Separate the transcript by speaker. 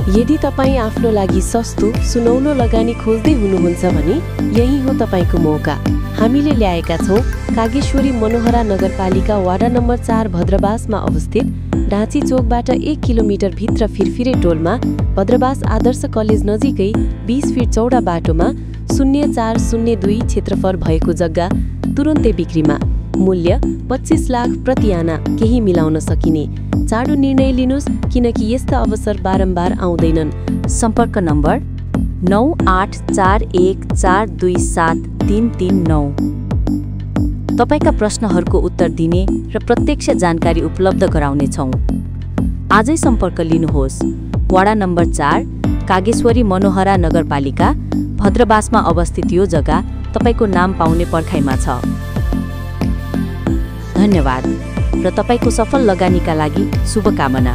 Speaker 1: यदि तपाईँ आफ्नो लागि सस्तो सुनौलो लगानी खोज्दै हुनुहुन्छ भने यही हो तपाईँको मौका। हामीले ल्याएका छौँ कागेश्वरी मनोहरा नगरपालिका वाडा नम्बर 4 भद्रवासमा अवस्थित डाँची चोकबाट 1 किलोमिटर भित्र फिरफिरे टोलमा भद्रवास आदर्श कलेज नजिकै 20 फिट चौडा बाटोमा 0402 क्षेत्रफल भएको जग्गा तुरुन्तै बिक्रीमा। मूल्य 25 लाख प्रति आना, केही मिलाउन सकिने। चाँडो निर्णय लिनुस् किनकि यस्ता अवसर बारम्बार आउँदैनन्।
Speaker 2: सम्पर्क नम्बर 9841427339। तपाईका प्रश्नहरूको उत्तर दिने र प्रत्यक्ष जानकारी उपलब्ध गराउनेछौँ। आजै सम्पर्क लिनुहोस्। वाडा नम्बर 4 कागेश्वरी मनोहरा नगरपालिका भद्रवासमा अवस्थित यो जग्गा तपाईको नाम पाउने पर्खाइमा छ। धन्यवाद र तपाईको सफल लगानीका लागि शुभकामना।